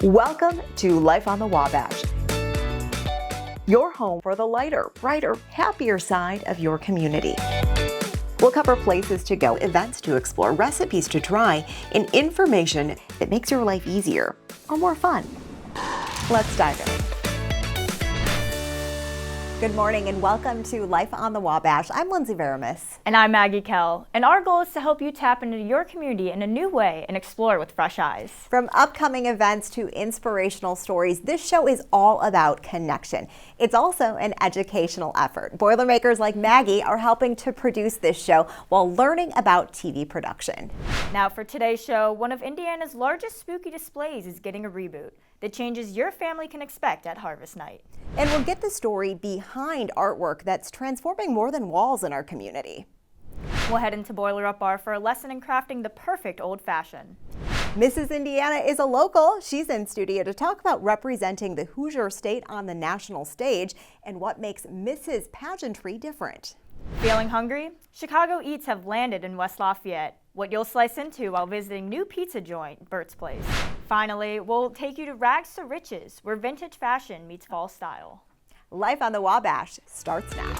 Welcome to Life on the Wabash, your home for the lighter, brighter, happier side of your community. We'll cover places to go, events to explore, recipes to try, and information that makes your life easier or more fun. Let's dive in. Good morning and welcome to Life on the Wabash. I'm Lindsay Veramis. And I'm Maggie Kell. And our goal is to help you tap into your community in a new way and explore with fresh eyes. From upcoming events to inspirational stories, this show is all about connection. It's also an educational effort. Boilermakers like Maggie are helping to produce this show while learning about TV production. Now for today's show, one of Indiana's largest spooky displays is getting a reboot. The changes your family can expect at Harvest Night. And we'll get the story behind artwork that's transforming more than walls in our community. We'll head into Boiler Up Bar for a lesson in crafting the perfect old-fashioned. Mrs. Indiana is a local. She's in studio to talk about representing the Hoosier state on the national stage and what makes Mrs. Pageantry different. Feeling hungry? Chicago Eats have landed in West Lafayette. What you'll slice into while visiting new pizza joint, Bert's Place. Finally, we'll take you to Rags to Riches, where vintage fashion meets fall style. Life on the Wabash starts now.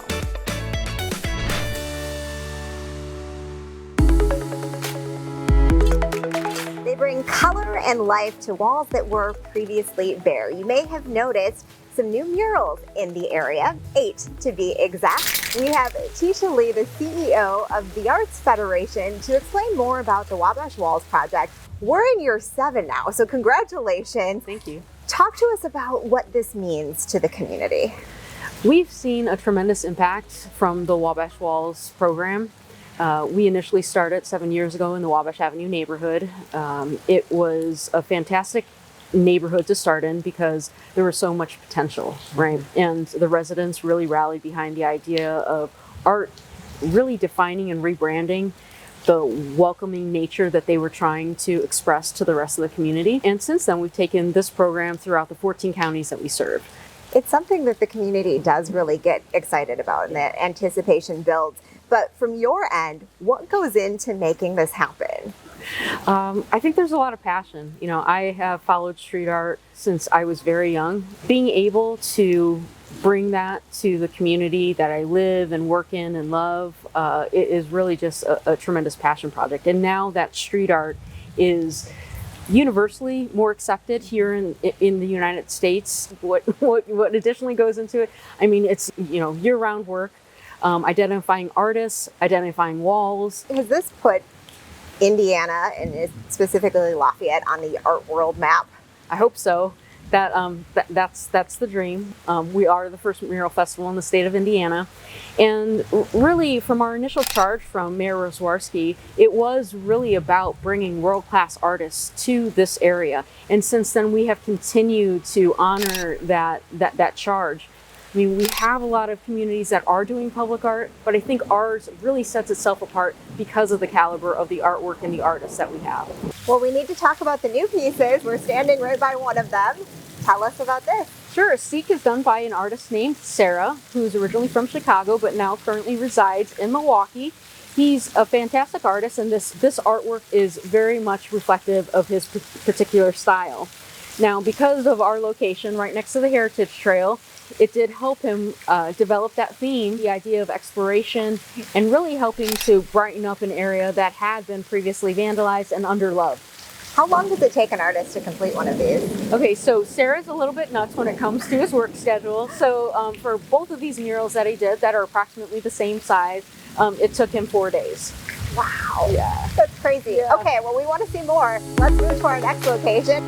They bring color and life to walls that were previously bare. You may have noticed some new murals in the area, 8 to be exact. We have Tisha Lee, the CEO of the Arts Federation, to explain more about the Wabash Walls project. We're in year 7 now, so congratulations. Thank you. Talk to us about what this means to the community. We've seen a tremendous impact from the Wabash Walls program. We initially started 7 years ago in the Wabash Avenue neighborhood. It was a fantastic neighborhood to start in because there was so much potential, right? And the residents really rallied behind the idea of art really defining and rebranding the welcoming nature that they were trying to express to the rest of the community. And since then, we've taken this program throughout the 14 counties that we serve. It's something that the community does really get excited about and that anticipation builds. But from your end, what goes into making this happen? I think there's a lot of passion. You know, I have followed street art since I was very young. Being able to bring that to the community that I live and work in and love, it is really just a tremendous passion project. And now that street art is universally more accepted here in the United States, what additionally goes into it, I mean, it's, you know, year-round work, identifying artists, identifying walls. Has this put Indiana and specifically Lafayette on the art world map? I hope so. That's the dream. We are the first mural festival in the state of Indiana, and really from our initial charge from Mayor Roswarski, it was really about bringing world-class artists to this area. And since then, we have continued to honor that charge. I mean, we have a lot of communities that are doing public art, but I think ours really sets itself apart because of the caliber of the artwork and the artists that we have. Well, we need to talk about the new pieces. We're standing right by one of them. Tell us about this. Sure. Seek is done by an artist named Sarah, who's originally from Chicago, but now currently resides in Milwaukee. He's a fantastic artist, and this artwork is very much reflective of his particular style. Now, because of our location right next to the Heritage Trail, it did help him develop that theme, the idea of exploration, and really helping to brighten up an area that had been previously vandalized and underloved. How long does it take an artist to complete one of these? Okay, so Sarah's a little bit nuts when it comes to his work schedule. So for both of these murals that he did that are approximately the same size, it took him 4 days. Wow. Yeah. That's crazy. Yeah. Okay, well, we want to see more. Let's move to our next location.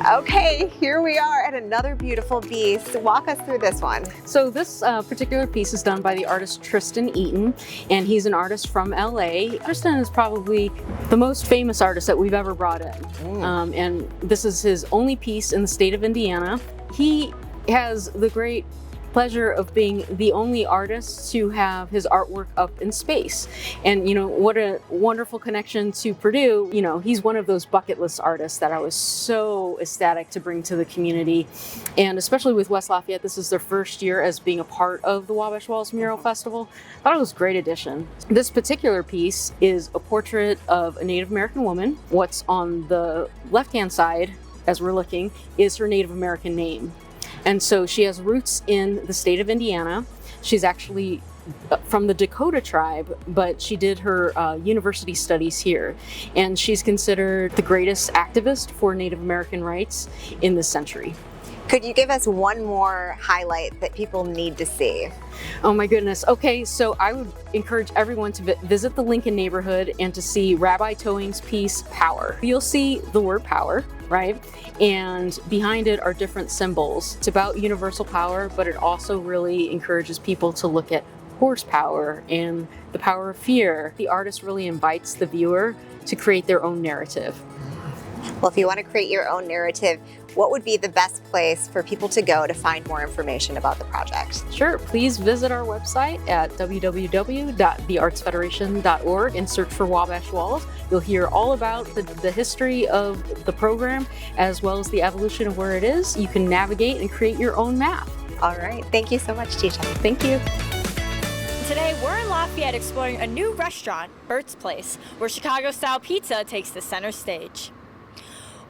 Okay, here we are at another beautiful piece. Walk us through this one. So this particular piece is done by the artist Tristan Eaton, and he's an artist from LA. Tristan is probably the most famous artist that we've ever brought in. And this is his only piece in the state of Indiana. He has the great pleasure of being the only artist to have his artwork up in space. And what a wonderful connection to Purdue. He's one of those bucket list artists that I was so ecstatic to bring to the community. And especially with West Lafayette, this is their first year as being a part of the Wabash Walls Mural Festival. I thought it was a great addition. This particular piece is a portrait of a Native American woman. What's on the left-hand side, as we're looking, is her Native American name. And so she has roots in the state of Indiana. She's actually from the Dakota tribe, but she did her university studies here. And she's considered the greatest activist for Native American rights in this century. Could you give us one more highlight that people need to see? Oh my goodness. Okay, so I would encourage everyone to visit the Lincoln neighborhood and to see Rabbi Towing's piece, Power. You'll see the word power, right? And behind it are different symbols. It's about universal power, but it also really encourages people to look at horsepower and the power of fear. The artist really invites the viewer to create their own narrative. Well, if you want to create your own narrative, what would be the best place for people to go to find more information about the project? Sure, please visit our website at www.theartsfederation.org and search for Wabash Walls. You'll hear all about the history of the program as well as the evolution of where it is. You can navigate and create your own map. All right, thank you so much, Tisha. Thank you. Today, we're in Lafayette exploring a new restaurant, Bert's Place, where Chicago-style pizza takes the center stage.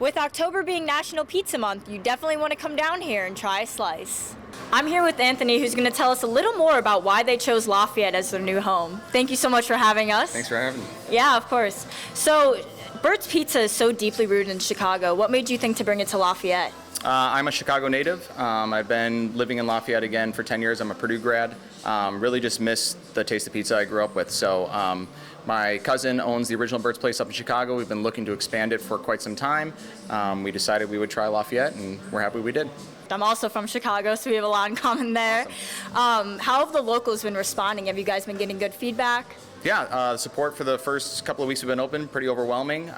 With October being National Pizza Month, you definitely want to come down here and try a slice. I'm here with Anthony, who's going to tell us a little more about why they chose Lafayette as their new home. Thank you so much for having us. Thanks for having me. Yeah, of course. So, Bert's Pizza is so deeply rooted in Chicago. What made you think to bring it to Lafayette? I'm a Chicago native. I've been living in Lafayette again for 10 years. I'm a Purdue grad. Really just miss the taste of pizza I grew up with. So my cousin owns the original Bert's Place up in Chicago. We've been looking to expand it for quite some time. We decided we would try Lafayette, and we're happy we did. I'm also from Chicago, so we have a lot in common there. Awesome. How have the locals been responding? Have you guys been getting good feedback? Yeah, the support for the first couple of weeks we've been open, pretty overwhelming,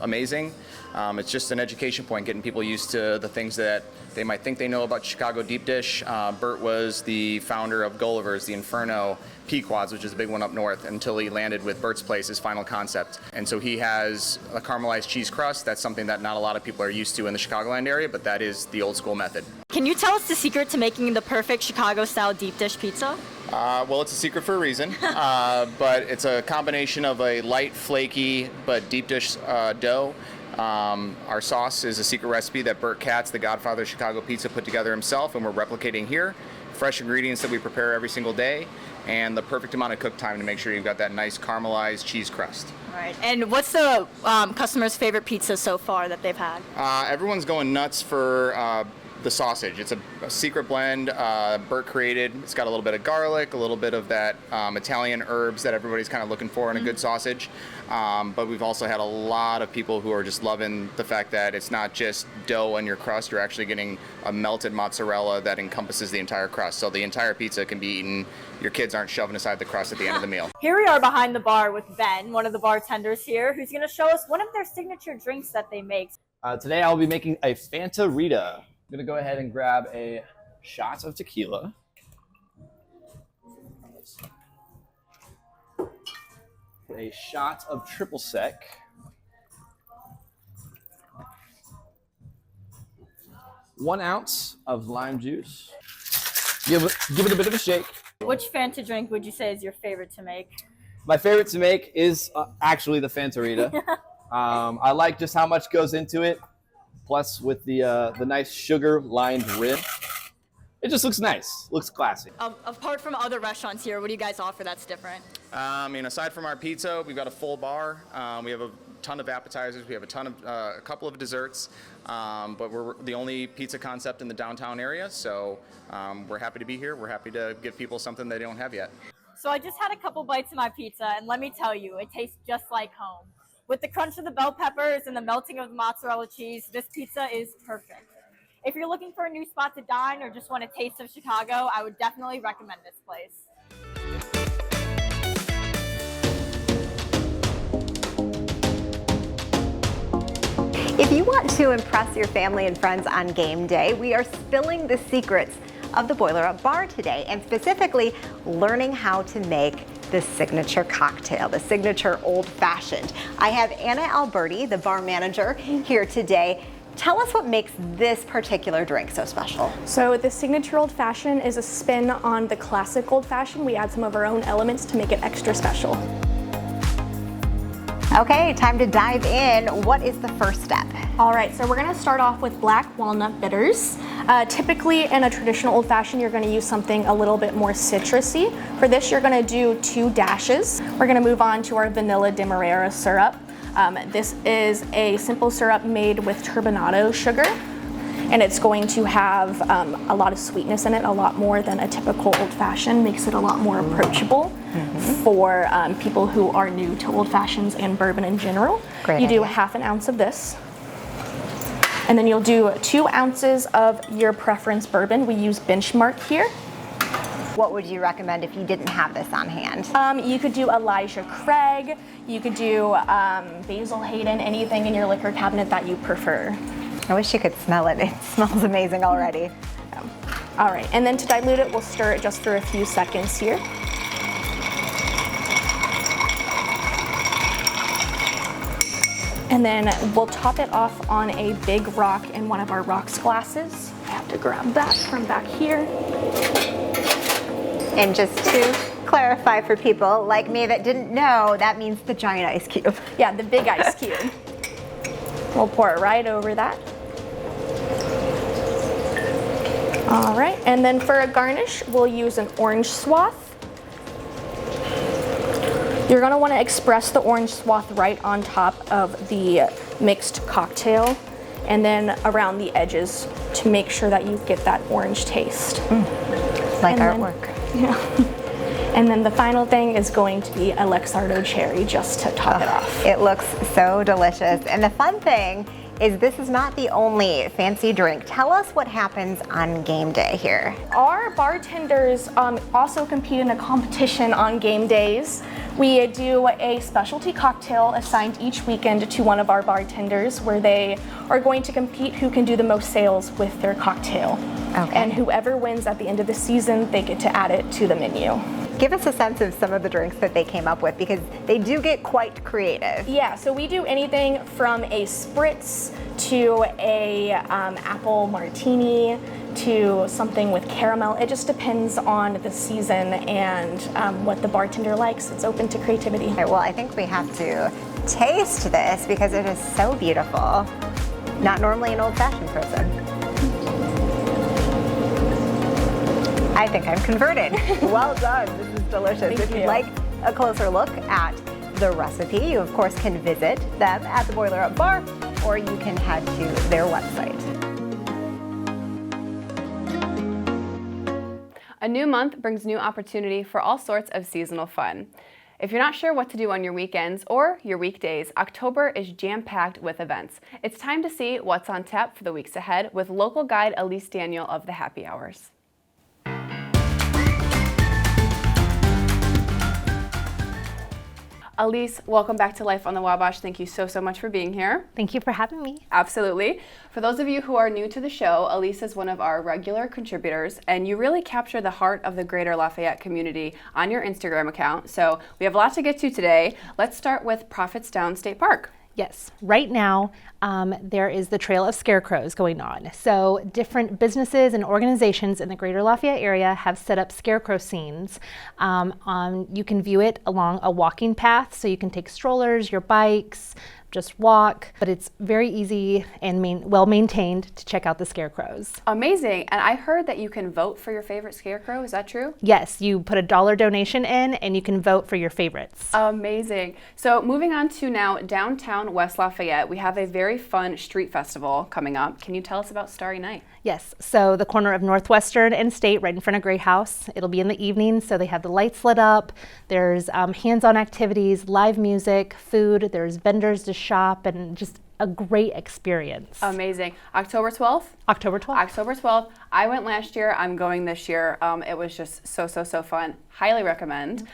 amazing. It's just an education point, getting people used to the things that they might think they know about Chicago deep dish. Bert was the founder of Gulliver's, the Inferno, Pequod's, which is a big one up north, until he landed with Bert's Place, his final concept. And so he has a caramelized cheese crust. That's something that not a lot of people are used to in the Chicagoland area, but that is the old school method. Can you tell us the secret to making the perfect Chicago-style deep dish pizza? Well, it's a secret for a reason, but it's a combination of a light, flaky, but deep dish dough. Our sauce is a secret recipe that Bert Katz, the godfather of Chicago pizza, put together himself, and we're replicating here. Fresh ingredients that we prepare every single day, and the perfect amount of cook time to make sure you've got that nice caramelized cheese crust. Right. And what's the customer's favorite pizza so far that they've had? Everyone's going nuts for the sausage. It's a secret blend Bert created. It's got a little bit of garlic, a little bit of that Italian herbs that everybody's kind of looking for in a good sausage. But we've also had a lot of people who are just loving the fact that it's not just dough on your crust. You're actually getting a melted mozzarella that encompasses the entire crust. So the entire pizza can be eaten. Your kids aren't shoving aside the crust at the end of the meal. Here we are behind the bar with Ben, one of the bartenders here, who's going to show us one of their signature drinks that they make. Today I'll be making a Fanta Rita. I'm going to go ahead and grab a shot of tequila. A shot of triple sec. 1 ounce of lime juice. Give it a bit of a shake. Which Fanta drink would you say is your favorite to make? My favorite to make is actually the Fanta Rita. I like just how much goes into it. Plus, with the nice sugar-lined rib, it just looks nice. Looks classy. Apart from other restaurants here, what do you guys offer that's different? Aside from our pizza, we've got a full bar. We have a ton of appetizers. We have a couple of desserts. But we're the only pizza concept in the downtown area, so we're happy to be here. We're happy to give people something they don't have yet. So I just had a couple bites of my pizza, and let me tell you, it tastes just like home. With the crunch of the bell peppers and the melting of the mozzarella cheese, this pizza is perfect. If you're looking for a new spot to dine or just want a taste of Chicago, I would definitely recommend this place. If you want to impress your family and friends on game day, we are spilling the secrets of the Boiler Up Bar today, and specifically learning how to make the signature cocktail, the signature old fashioned. I have Anna Alberti, the bar manager, here today. Tell us what makes this particular drink so special. So the signature old fashioned is a spin on the classic old fashioned. We add some of our own elements to make it extra special. Okay, time to dive in. What is the first step? All right, so we're gonna start off with black walnut bitters. Typically in a traditional old fashioned, you're gonna use something a little bit more citrusy. For this, you're gonna do 2 dashes. We're gonna move on to our vanilla demerara syrup. This is a simple syrup made with turbinado sugar, and it's going to have a lot of sweetness in it, a lot more than a typical old fashioned, makes it a lot more approachable for people who are new to old fashions and bourbon in general. Great you do idea. 1/2 ounce of this. And then you'll do 2 ounces of your preference bourbon. We use Benchmark here. What would you recommend if you didn't have this on hand? You could do Elijah Craig, you could do Basil Hayden, anything in your liquor cabinet that you prefer. I wish you could smell it. It smells amazing already. All right, and then to dilute it, we'll stir it just for a few seconds here. And then we'll top it off on a big rock in one of our rocks glasses. I have to grab that from back here. And just to clarify for people like me that didn't know, that means the giant ice cube. Yeah, the big ice cube. We'll pour it right over that. All right, and then for a garnish, we'll use an orange swath. You're gonna wanna express the orange swath right on top of the mixed cocktail and then around the edges to make sure that you get that orange taste. Like And then- artwork. Yeah. And then the final thing is going to be a Lexardo cherry just to top it off. It looks so delicious. And the fun thing is this is not the only fancy drink. Tell us what happens on game day here. Our bartenders also compete in a competition on game days. We do a specialty cocktail assigned each weekend to one of our bartenders where they are going to compete who can do the most sales with their cocktail. Okay. And whoever wins at the end of the season, they get to add it to the menu. Give us a sense of some of the drinks that they came up with because they do get quite creative. Yeah, so we do anything from a spritz to a apple martini to something with caramel. It just depends on the season and what the bartender likes. It's open to creativity. Okay, well, I think we have to taste this because it is so beautiful. Not normally an old-fashioned person. I think I'm converted. Well done. This is delicious. Thank If you'd you. like a closer look at the recipe, you of course can visit them at the Boiler Up Bar, or you can head to their website. A new month brings new opportunity for all sorts of seasonal fun. If you're not sure what to do on your weekends or your weekdays, October is jam-packed with events. It's time to see what's on tap for the weeks ahead with local guide Elise Daniel of the Happy Hours. Elise, welcome back to Life on the Wabash. Thank you so much for being here. Thank you for having me. Absolutely. For those of you who are new to the show, Elise is one of our regular contributors, and you really capture the heart of the Greater Lafayette community on your Instagram account. So we have a lot to get to today. Let's start with Prophets Down State Park. Yes, right now there is the Trail of Scarecrows going on. So different businesses and organizations in the Greater Lafayette area have set up scarecrow scenes. You can view it along a walking path, so you can take strollers, your bikes, just walk, but it's very easy and well maintained to check out the scarecrows. Amazing. And I heard that you can vote for your favorite scarecrow. Is that true? Yes, you put a $1 donation in and you can vote for your favorites. Amazing. So moving on to now downtown West Lafayette, we have a very fun street festival coming up. Can you tell us about Starry Night? Yes, so the corner of Northwestern and State, right in front of Gray House. It'll be in the evening, so they have the lights lit up. There's hands-on activities, live music, food. There's vendors to shop, and just a great experience. Amazing. October 12th? October 12th. October 12th. I went last year. I'm going this year. It was just so fun. Highly recommend.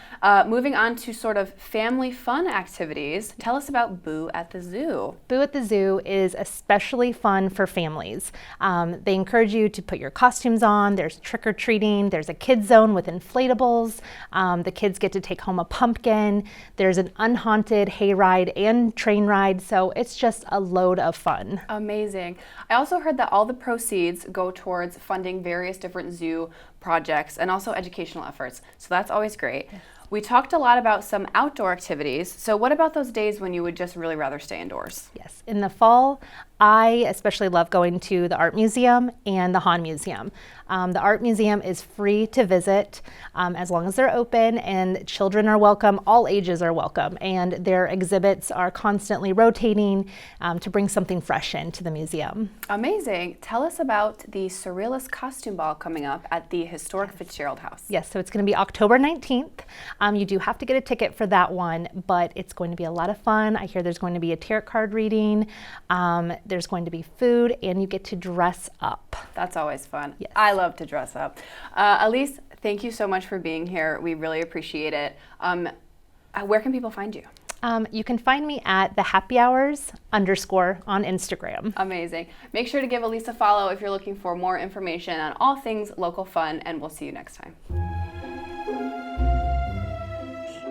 Moving on to sort of family fun activities. Tell us about Boo at the Zoo. Boo at the Zoo is especially fun for families. They encourage you to put your costumes on. There's trick-or-treating. There's a kids zone with inflatables. The kids get to take home a pumpkin. There's an unhaunted hayride and train ride. So it's just a load of fun. Amazing. I also heard that all the proceeds go towards funding various different zoo projects and also educational efforts. So that's always great. Yes. We talked a lot about some outdoor activities. So what about those days when you would just really rather stay indoors? Yes, in the fall, I especially love going to the Art Museum and the Han Museum. The Art Museum is free to visit as long as they're open, and children are welcome, all ages are welcome, and their exhibits are constantly rotating to bring something fresh into the museum. Amazing. Tell us about the Surrealist Costume Ball coming up at the historic Fitzgerald House. Yes, so it's going to be October 19th. You do have to get a ticket for that one, but it's going to be a lot of fun. I hear there's going to be a tarot card reading, there's going to be food, and you get to dress up. That's always fun. Yes. I love to dress up. Elise, thank you so much for being here. We really appreciate it. Where can people find you? You can find me at @thehappyhours_ on Instagram. Amazing. Make sure to give Elise a follow if you're looking for more information on all things local fun, and we'll see you next time.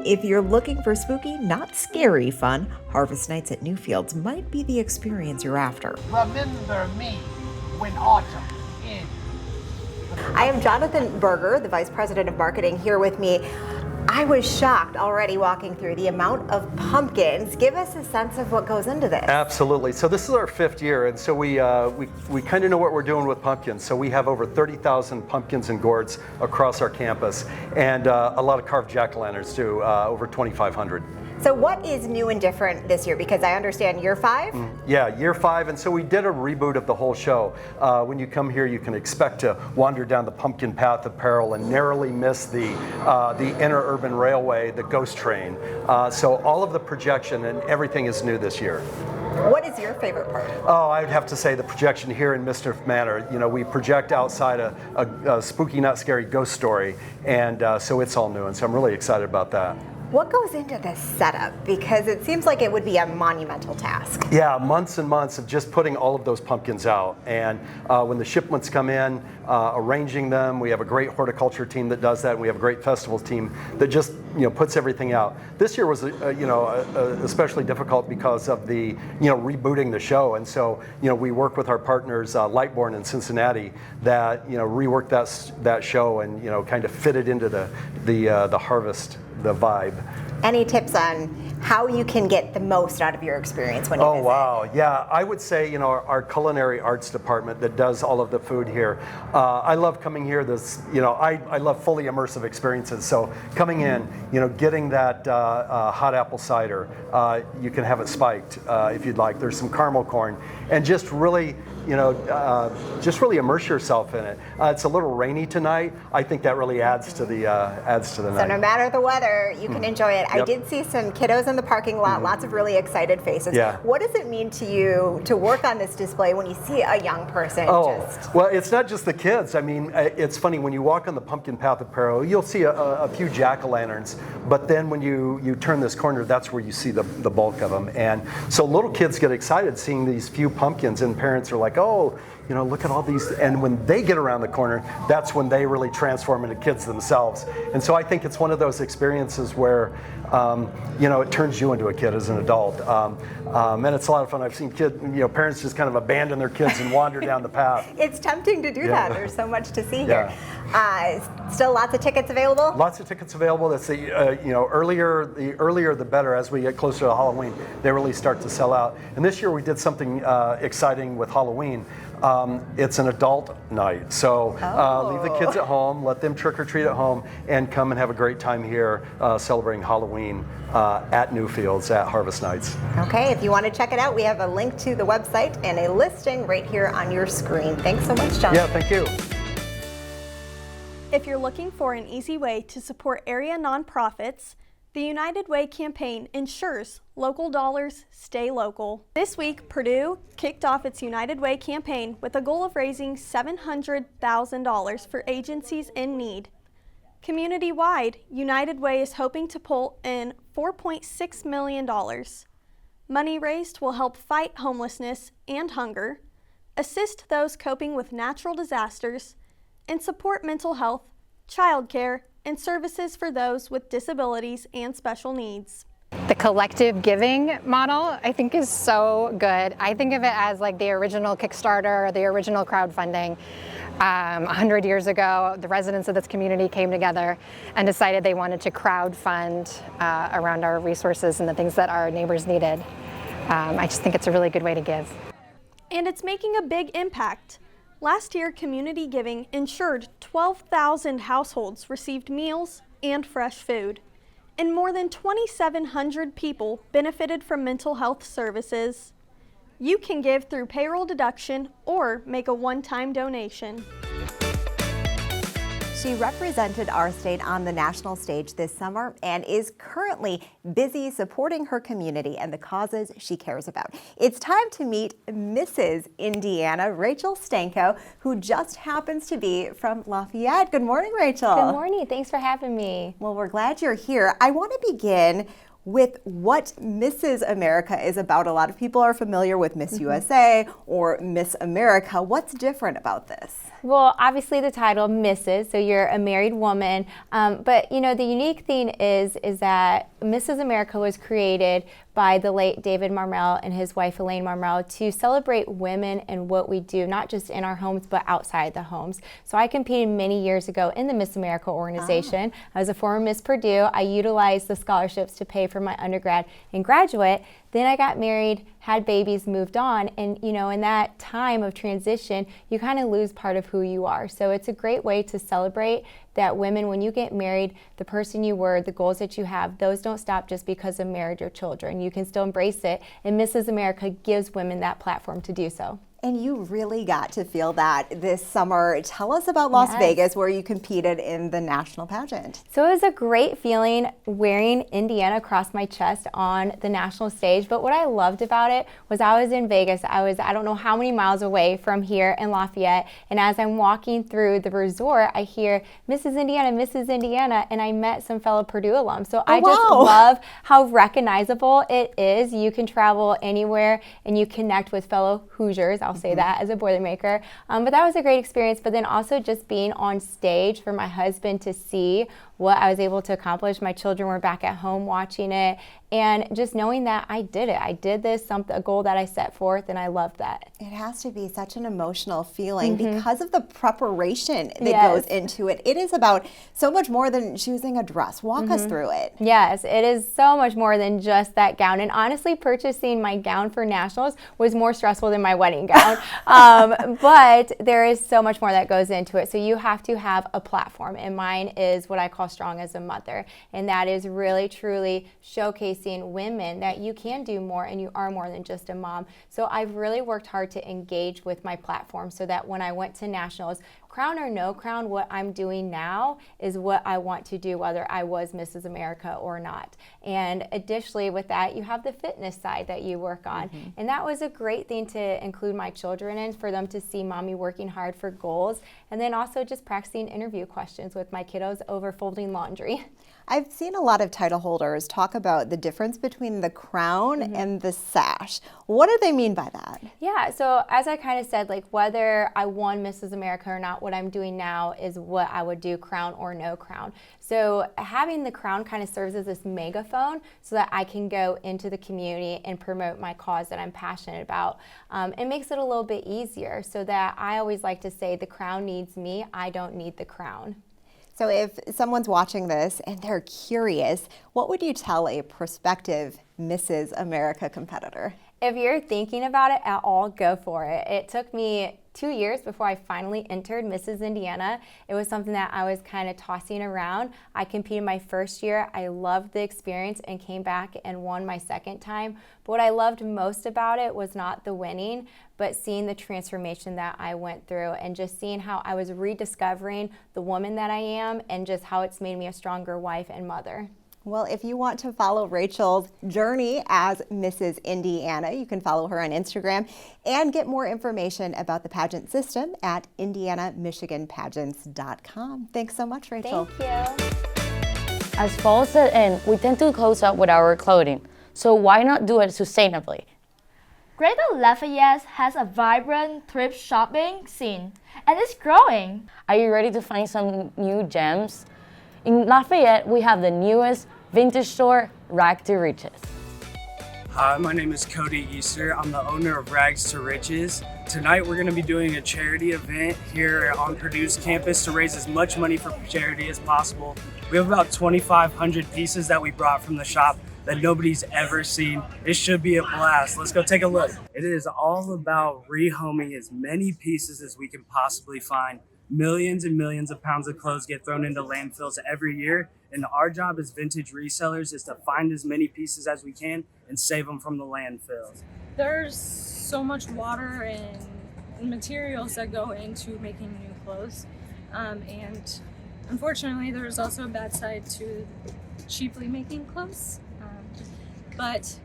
If you're looking for spooky, not scary fun, Harvest Nights at Newfields might be the experience you're after. Remember me when autumn ends. I am Jonathan Berger, the Vice President of Marketing, here with me. I was shocked already walking through the amount of pumpkins. Give us a sense of what goes into this. Absolutely. So this is our 5th year, and so we kind of know what we're doing with pumpkins. So we have over 30,000 pumpkins and gourds across our campus, and a lot of carved jack-o'-lanterns too, over 2,500. So what is new and different this year? Because I understand year 5? Yeah, year 5, and so we did a reboot of the whole show. When you come here, you can expect to wander down the pumpkin path of peril and narrowly miss the interurban railway, the ghost train. So all of the projection and everything is new this year. What is your favorite part? Oh, I would have to say the projection here in Mischief Manor. You know, we project outside a spooky, not scary ghost story, and so it's all new, and so I'm really excited about that. What goes into this setup? Because it seems like it would be a monumental task. Yeah, months and months of just putting all of those pumpkins out. And when the shipments come in, arranging them, we have a great horticulture team that does that, and we have a great festivals team that just puts everything out. This year was especially difficult because of the rebooting the show, and so we work with our partners Lightborn in Cincinnati that reworked that show and kind of fit it into the harvest, the vibe. Any tips on how you can get the most out of your experience when you visit? Oh, wow. Yeah, I would say, our culinary arts department that does all of the food here. I love coming here. I love fully immersive experiences. So coming in, getting that hot apple cider, you can have it spiked if you'd like. There's some caramel corn, and just really immerse yourself in it. It's a little rainy tonight. I think that really adds to the night. So no matter the weather, you can enjoy it. Yep. I did see some kiddos in the parking lot, lots of really excited faces. Yeah. What does it mean to you to work on this display when you see a young person? Well, it's not just the kids. I mean, it's funny, when you walk on the pumpkin path of peril, you'll see a few jack-o'-lanterns, but then when you turn this corner, that's where you see the bulk of them. And so little kids get excited seeing these few pumpkins, and parents are like, oh, look at all these. And when they get around the corner, that's when they really transform into kids themselves. And so I think it's one of those experiences where, it turns you into a kid as an adult. And it's a lot of fun. I've seen parents just kind of abandon their kids and wander down the path. It's tempting to do that. There's so much to see here. Still lots of tickets available? Lots of tickets available. That's the earlier the better. As we get closer to Halloween, they really start to sell out. And this year we did something exciting with Halloween. It's an adult night, so leave the kids at home, let them trick or treat at home, and come and have a great time here celebrating Halloween at Newfields at Harvest Nights. Okay, if you want to check it out, we have a link to the website and a listing right here on your screen. Thanks so much, John. Yeah, thank you. If you're looking for an easy way to support area nonprofits, The United Way campaign ensures local dollars stay local. This week, Purdue kicked off its United Way campaign with a goal of raising $700,000 for agencies in need. Community-wide, United Way is hoping to pull in $4.6 million. Money raised will help fight homelessness and hunger, assist those coping with natural disasters, and support mental health, childcare, and services for those with disabilities and special needs. The collective giving model, I think, is so good. I think of it as like the original Kickstarter or the original crowdfunding. 100 years ago, the residents of this community came together and decided they wanted to crowdfund around our resources and the things that our neighbors needed. I just think it's a really good way to give. And it's making a big impact. Last year, community giving ensured 12,000 households received meals and fresh food, and more than 2,700 people benefited from mental health services. You can give through payroll deduction or make a one-time donation. She represented our state on the national stage this summer and is currently busy supporting her community and the causes she cares about. It's time to meet Mrs. Indiana, Rachel Stanko, who just happens to be from Lafayette. Good morning, Rachel. Good morning. Thanks for having me. Well, we're glad you're here. I want to begin with what Mrs. America is about. A lot of people are familiar with Miss USA or Miss America. What's different about this? Well, obviously the title, Mrs., so you're a married woman, but you know, the unique thing is that Mrs. America was created by the late David Marmel and his wife Elaine Marmel to celebrate women and what we do, not just in our homes, but outside the homes. So I competed many years ago in the Miss America organization. I was a former Miss Purdue. I utilized the scholarships to pay for my undergrad and graduate. Then I got married, had babies, moved on, and you know, in that time of transition, you kind of lose part of who you are. So it's a great way to celebrate that women, when you get married, the person you were, the goals that you have, those don't stop just because of marriage or children. You can still embrace it, and Mrs. America gives women that platform to do so. And you really got to feel that this summer. Tell us about Las Vegas, where you competed in the national pageant. So it was a great feeling wearing Indiana across my chest on the national stage. But what I loved about it was I was in Vegas. I don't know how many miles away from here in Lafayette. And as I'm walking through the resort, I hear Mrs. Indiana, and I met some fellow Purdue alums. So I just love how recognizable it is. You can travel anywhere and you connect with fellow Hoosiers. I'll say that as a Boilermaker. But that was a great experience. But then also just being on stage for my husband to see what I was able to accomplish. My children were back at home watching it, and just knowing that I did it. I did this, a goal that I set forth, and I loved that. It has to be such an emotional feeling because of the preparation that goes into it. It is about so much more than choosing a dress. Walk us through it. Yes, it is so much more than just that gown. And honestly, purchasing my gown for nationals was more stressful than my wedding gown. But there is so much more that goes into it. So you have to have a platform, and mine is what I call Strong as a Mother, and that is really truly showcasing women that you can do more and you are more than just a mom. So I've really worked hard to engage with my platform so that when I went to nationals, crown or no crown, what I'm doing now is what I want to do, whether I was Mrs. America or not. And additionally with that, you have the fitness side that you work on. And that was a great thing to include my children in, for them to see mommy working hard for goals. And then also just practicing interview questions with my kiddos over folding laundry. I've seen a lot of title holders talk about the difference between the crown and the sash. What do they mean by that? Yeah, so as I kind of said, like whether I won Mrs. America or not, what I'm doing now is what I would do, crown or no crown. So having the crown kind of serves as this megaphone so that I can go into the community and promote my cause that I'm passionate about. It makes it a little bit easier, so that I always like to say the crown needs me, I don't need the crown. So if someone's watching this and they're curious, what would you tell a prospective Mrs. America competitor? If you're thinking about it at all, go for it. It took me 2 years before I finally entered Mrs. Indiana. It was something that I was kind of tossing around. I competed my first year. I loved the experience and came back and won my second time. But what I loved most about it was not the winning, but seeing the transformation that I went through and just seeing how I was rediscovering the woman that I am and just how it's made me a stronger wife and mother. Well, if you want to follow Rachel's journey as Mrs. Indiana, you can follow her on Instagram and get more information about the pageant system at indianamichiganpageants.com. Thanks so much, Rachel. Thank you. As fall set in, we tend to close up with our clothing, so why not do it sustainably? Greater Lafayette has a vibrant thrift shopping scene, and it's growing. Are you ready to find some new gems? In Lafayette, we have the newest vintage store, Rag to Riches. Hi, my name is Cody Easter. I'm the owner of Rags to Riches. Tonight we're going to be doing a charity event here on Purdue's campus to raise as much money for charity as possible. We have about 2,500 pieces that we brought from the shop that nobody's ever seen. It should be a blast. Let's go take a look. It is all about rehoming as many pieces as we can possibly find. Millions and millions of pounds of clothes get thrown into landfills every year, and our job as vintage resellers is to find as many pieces as we can and save them from the landfills. There's so much water and materials that go into making new clothes, and unfortunately there's also a bad side to cheaply making clothes, but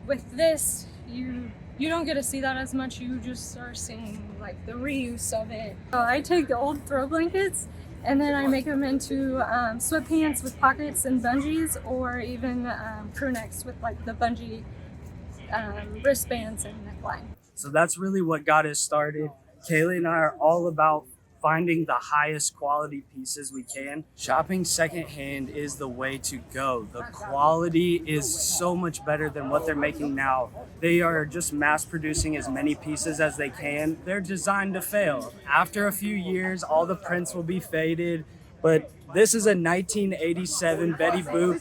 with this you don't get to see that as much. You just are seeing like the reuse of it. I take the old throw blankets and then I make them into sweatpants with pockets and bungees, or even crew necks with like the bungee wristbands and neckline. So that's really what got us started. Kaylee and I are all about finding the highest quality pieces we can. Shopping secondhand is the way to go. The quality is so much better than what they're making now. They are just mass producing as many pieces as they can. They're designed to fail. After a few years, all the prints will be faded, but this is a 1987 Betty Boop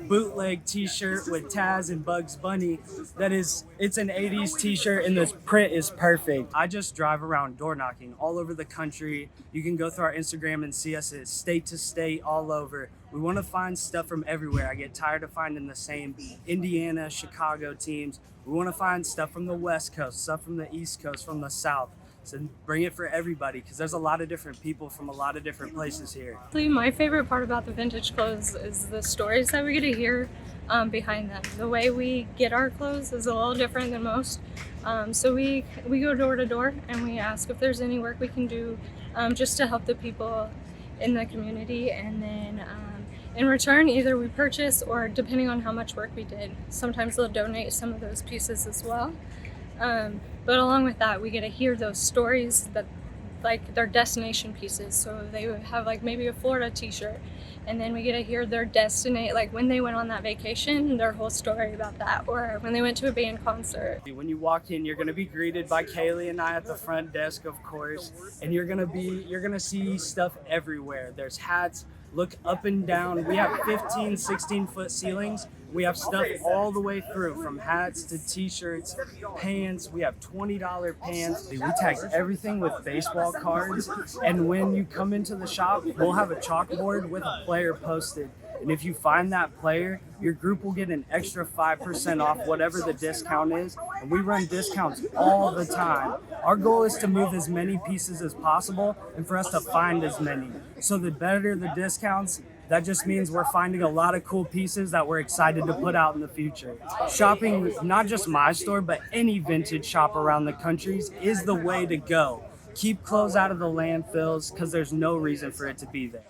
bootleg t-shirt with Taz and Bugs Bunny. It's an 80s t-shirt and this print is perfect. I just drive around door knocking all over the country. You can go through our Instagram and see us at state to state all over. We want to find stuff from everywhere. I get tired of finding the same Indiana, Chicago teams. We want to find stuff from the West Coast, stuff from the East Coast, from the South. So bring it for everybody, because there's a lot of different people from a lot of different places here. My favorite part about the vintage clothes is the stories that we get to hear behind them. The way we get our clothes is a little different than most. So we go door to door and we ask if there's any work we can do just to help the people in the community, and then in return either we purchase, or depending on how much work we did, sometimes they'll donate some of those pieces as well. But along with that, we get to hear those stories that, like, their destination pieces. So they would have like maybe a Florida t-shirt, and then we get to hear their like when they went on that vacation, their whole story about that, or when they went to a band concert. When you walk in, you're gonna be greeted by Kaylee and I at the front desk, of course, and you're gonna see stuff everywhere. There's hats. Look up and down. We have 15, 16 foot ceilings. We have stuff all the way through, from hats to t-shirts, pants. We have $20 pants. We tag everything with baseball cards. And when you come into the shop, we'll have a chalkboard with a player posted. And if you find that player, your group will get an extra 5% off whatever the discount is. And we run discounts all the time. Our goal is to move as many pieces as possible and for us to find as many. So the better the discounts, that just means we're finding a lot of cool pieces that we're excited to put out in the future. Shopping, not just my store, but any vintage shop around the country is the way to go. Keep clothes out of the landfills, because there's no reason for it to be there.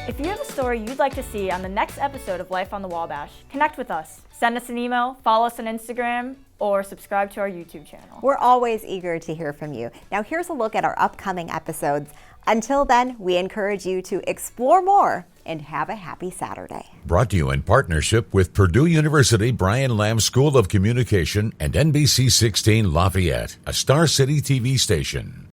If you have a story you'd like to see on the next episode of Life on the Wabash, connect with us. Send us an email, follow us on Instagram, or subscribe to our YouTube channel. We're always eager to hear from you. Now here's a look at our upcoming episodes. Until then, we encourage you to explore more and have a happy Saturday. Brought to you in partnership with Purdue University Brian Lamb School of Communication and NBC 16 Lafayette, a Star City TV station.